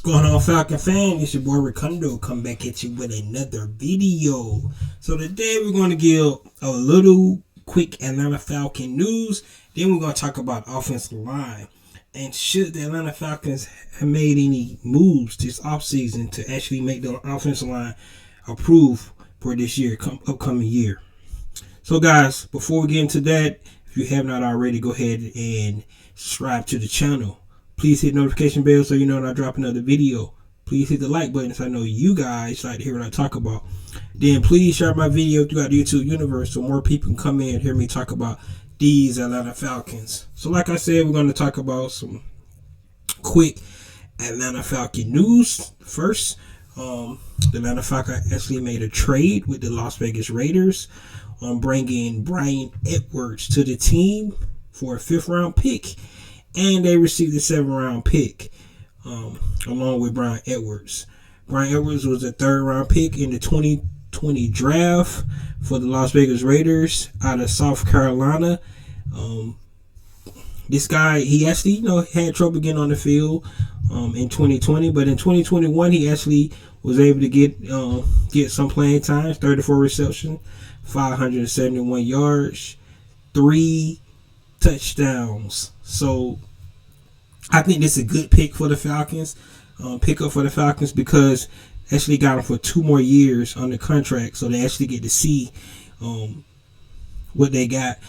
Going on, Falcon fan? It's your boy Ricondo. Come back at you with another video. So today we're going to give a little quick Atlanta Falcon news. Then we're going to talk about offensive line. And should the Atlanta Falcons have made any moves this offseason to actually make the offensive line approved for this year, upcoming year. So guys, before we get into that, if you have not already, go ahead and subscribe to the channel. Please hit the notification bell so you know when I drop another video. Please hit the like button so I know you guys like to hear what I talk about. Then please share my video throughout the YouTube universe so more people can come in and hear me talk about these Atlanta Falcons. So like I said, we're going to talk about some quick Atlanta Falcon news. First, the Atlanta Falcons actually made a trade with the Las Vegas Raiders on bringing Brian Edwards to the team for a 5th round pick. And they received a 7th round pick along with Brian Edwards. Brian Edwards was a 3rd round pick in the 2020 draft for the Las Vegas Raiders out of South Carolina. This guy, he actually, had trouble getting on the field in 2020, but in 2021 he actually was able to get some playing time. 34 receptions, 571 yards, 3 touchdowns. So I think this is a good pick for the Falcons, pickup for the Falcons, because actually got him for 2 more years on the contract, so they actually get to see what they got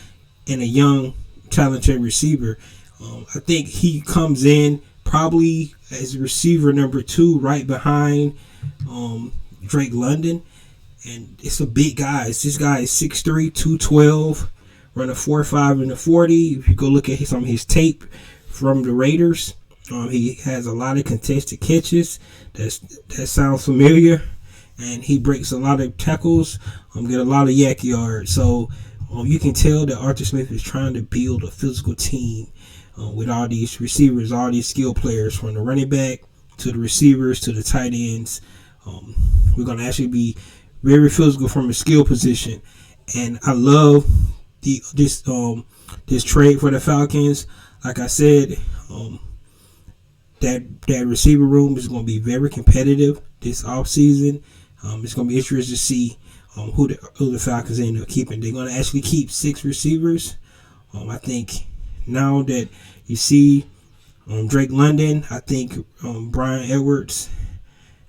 in a young, talented receiver. I think he comes in probably as receiver number 2, right behind Drake London, and it's a big guy. This guy is 6'3", 212, running 4.5 in the 40. If you go look at some of his tape from the Raiders, he has a lot of contested catches. That sounds familiar, and he breaks a lot of tackles, get a lot of yak yards. So you can tell that Arthur Smith is trying to build a physical team with all these receivers, all these skill players, from the running back to the receivers to the tight ends. We're going to actually be very physical from a skill position, and I love this trade for the Falcons. Like I said, that receiver room is going to be very competitive this offseason. It's going to be interesting to see who the Falcons end up keeping. They're going to actually keep 6 receivers. I think now that you see Drake London, I think Brian Edwards,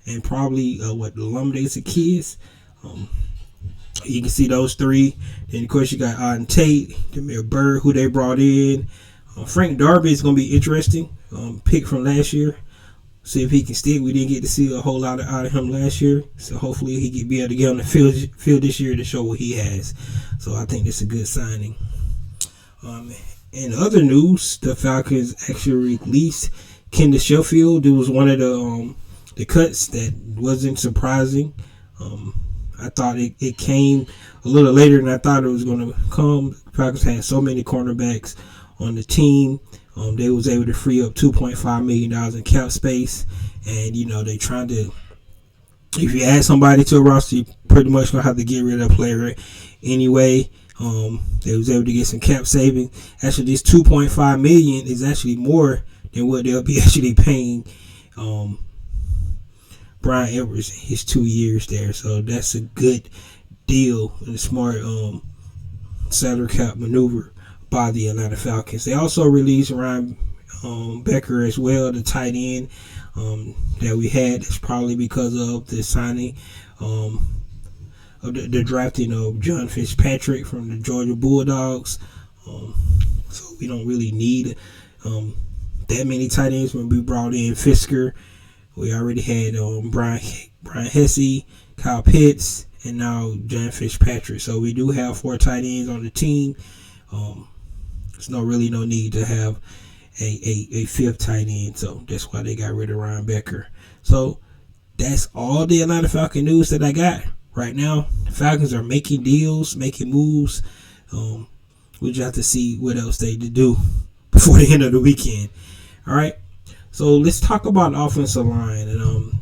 and probably the Lumdays of kids. You can see those 3. Then, of course, you got Auden Tate, Demir Bird, who they brought in. Frank Darby is going to be interesting. Pick from last year. See if he can stick. We didn't get to see a whole lot out of him last year. So hopefully he can be able to get on the field this year to show what he has. So I think it's a good signing. In other news, the Falcons actually released Kendall Sheffield. It was one of the cuts that wasn't surprising. I thought it came a little later than I thought it was going to come. The Falcons had so many cornerbacks on the team. They was able to free up $2.5 million in cap space, and they trying to, if you add somebody to a roster, you pretty much gonna have to get rid of a player anyway. They was able to get some cap saving. Actually, this $2.5 million is actually more than what they'll be actually paying Brian Edwards his 2 years there. So that's a good deal and a smart salary cap maneuver by the Atlanta Falcons. They also released Ryan Becker as well, the tight end that we had. It's probably because of the signing of the drafting of John Fitzpatrick from the Georgia Bulldogs. So we don't really need that many tight ends when we brought in Fisker. We already had Brian Hesse, Kyle Pitts, and now John Fitzpatrick. So we do have 4 tight ends on the team. There's really no need to have a 5th tight end, so that's why they got rid of Ryan Becker. So that's all the Atlanta Falcon news that I got right now. The Falcons are making deals, making moves. We'll just have to see what else they do before the end of the weekend. All right, so let's talk about offensive line. And I'm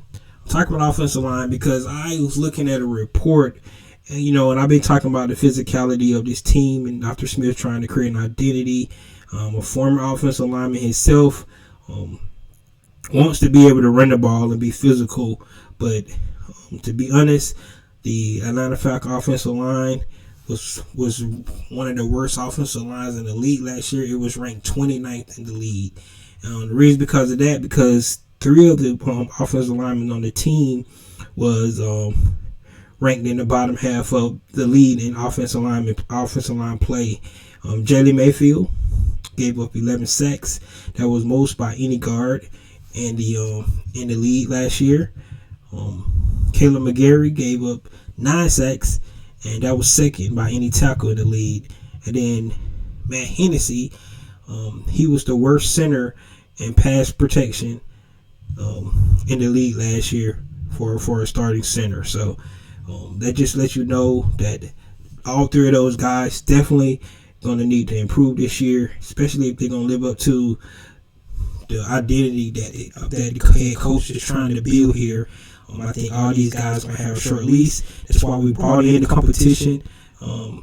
talking about offensive line because I was looking at a report. And I've been talking about the physicality of this team and Dr. Smith trying to create an identity. A former offensive lineman himself, wants to be able to run the ball and be physical. But to be honest, the Atlanta Falcons offensive line was one of the worst offensive lines in the league last year. It was ranked 29th in the league. The reason because of that, because 3 of the offensive linemen on the team was ranked in the bottom half of the league in offensive line play. Jalen Mayfield gave up 11 sacks. That was most by any guard in the league last year. Caleb McGarry gave up 9 sacks, and that was second by any tackle in the league. And then Matt Hennessy, he was the worst center in pass protection in the league last year for a starting center. So that just lets you know that all 3 of those guys definitely going to need to improve this year, especially if they're going to live up to the identity that the head coach is trying to build here. I think all these guys are going to have a short lease. That's why we brought in the competition to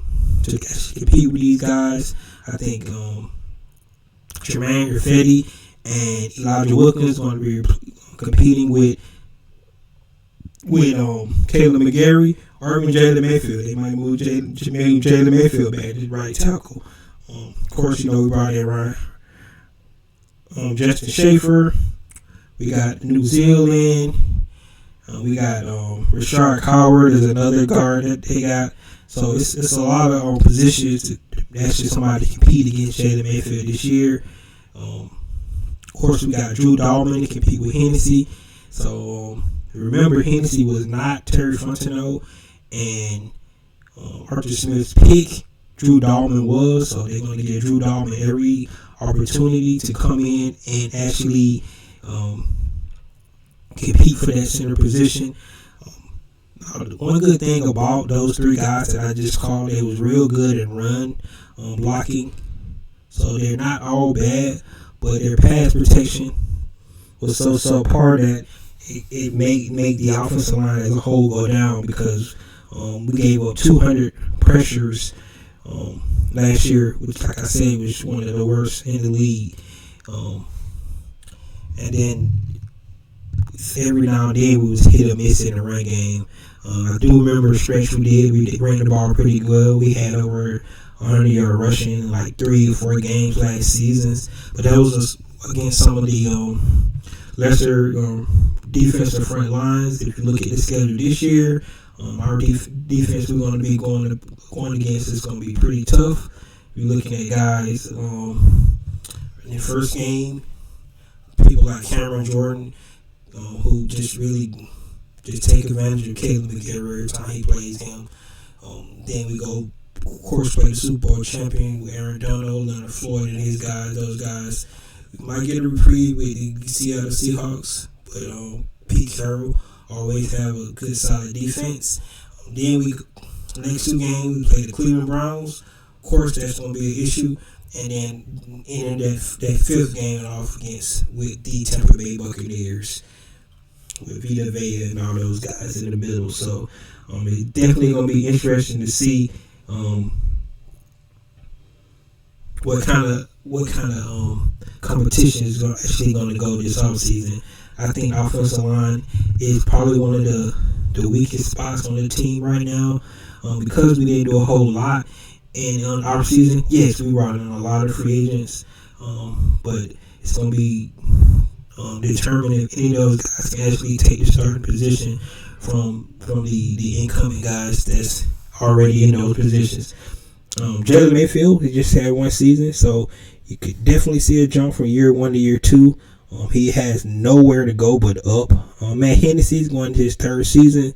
compete with these guys. I think Tremaine Irfetti and Elijah Wilkins going to be competing with Caleb McGarry or even Jalen Mayfield. They might move Jalen Mayfield back to right tackle. Of course, we brought in Ryan. Justin Schaefer. We got New Zealand. We got Rashard Howard is another guard that they got. So it's a lot of positions to actually somebody to compete against Jalen Mayfield this year. Of course, we got Drew Dalman to compete with Hennessy. So remember, Hennessy was not Terry Fontenot and Arthur Smith's pick. Drew Dalman was, so they're going to give Drew Dalman every opportunity to come in and actually compete for that center position. One good thing about those 3 guys that I just called, they was real good at run blocking. So they're not all bad, but their pass protection was so subpar that it made the offensive line as a whole go down, because we gave up 200 pressures last year, which, like I said, was one of the worst in the league. And then every now and then we was hit or miss in the run game. I do remember a stretch we ran the ball pretty good. We had over 100-yard rushing in like 3 or 4 games last seasons, but that was against some of the lesser defensive front lines. If you look at the schedule this year, our defense we're going to be going against is going to be pretty tough. We're looking at guys in the first game, people like Cameron Jordan, who just really take advantage of Caleb McGarry every time he plays him. Then we go, of course, play the Super Bowl champion with Aaron Donald, Leonard Floyd, and his guys. Those guys, we might get a reprieve with the Seattle Seahawks, but Pete Carroll always have a good, solid defense. Then next 2 games, we play the Cleveland Browns. Of course, that's going to be an issue. And then ending that 5th game off with the Tampa Bay Buccaneers, with Vita Vea and all those guys in the middle. So it's definitely going to be interesting to see what kind of competition is actually going to go this offseason. I think offensive line is probably one of the weakest spots on the team right now, because we didn't do a whole lot in our season. Yes, we brought in a lot of free agents, but it's going to be determined if any of those guys can actually take the starting position from the incoming guys that's already in those positions. Jalen Mayfield, he just had 1 season, so you could definitely see a jump from year 1 to year 2. He has nowhere to go but up. Matt Hennessy's going to his 3rd season,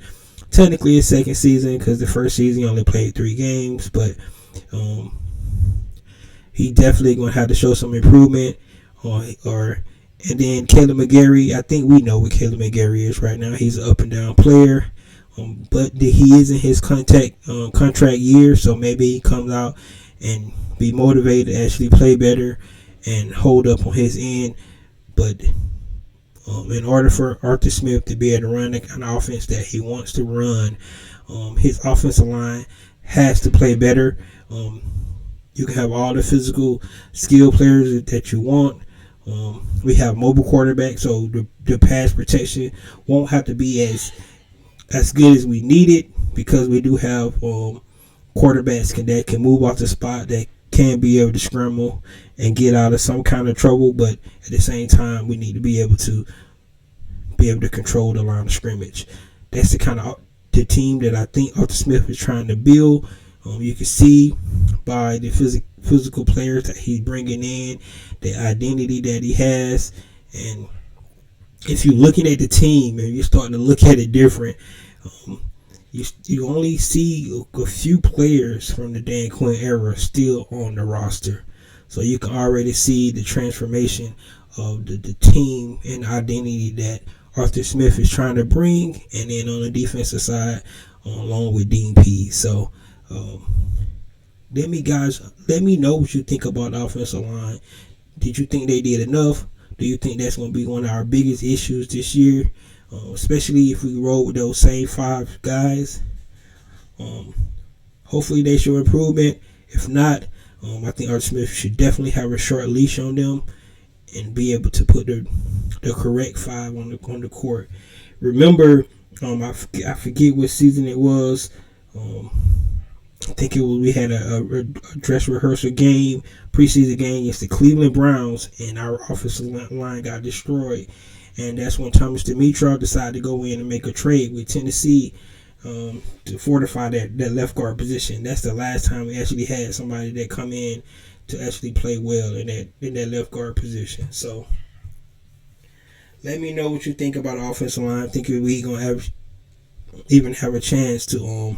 technically his 2nd season, because the 1st season he only played 3 games, but he definitely going to have to show some improvement. And then Caleb McGarry, I think we know what Caleb McGarry is right now. He's an up and down player, but he is in his contract year, so maybe he comes out and be motivated to actually play better and hold up on his end. But in order for Arthur Smith to be able to run the kind of offense that he wants to run, his offensive line has to play better. You can have all the physical skill players that you want, We have mobile quarterbacks, so the pass protection won't have to be as good as we need it, because we do have quarterbacks that can move off the spot, that can be able to scramble and get out of some kind of trouble. But at the same time, we need to be able to control the line of scrimmage. That's the team that I think Arthur Smith is trying to build. You can see by the physical players that he's bringing in, the identity that he has, and if you're looking at the team and you're starting to look at it different, you only see a few players from the Dan Quinn era still on the roster. So you can already see the transformation of the team and identity that Arthur Smith is trying to bring, and then on the defensive side, along with Dean Pease. So let me know what you think about the offensive line. Did you think they did enough? Do you think that's going to be one of our biggest issues this year? Especially if we roll with those same 5 guys. Hopefully they show improvement. If not, I think Arthur Smith should definitely have a short leash on them and be able to put the correct 5 on the court. Remember, I forget what season it was. I think it was, we had a dress rehearsal game, preseason game against the Cleveland Browns, and our offensive line got destroyed. And that's when Thomas Dimitrov decided to go in and make a trade with Tennessee to fortify that left guard position. That's the last time we actually had somebody that come in to actually play well in that left guard position. So let me know what you think about the offensive line. Think we gonna even have a chance to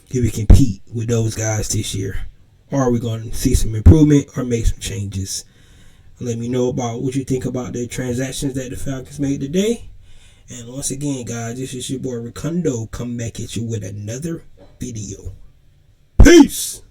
if we compete with those guys this year, or are we going to see some improvement or make some changes? Let me know about what you think about the transactions that the Falcons made today. And once again, guys, this is your boy Ricondo, coming back at you with another video. Peace!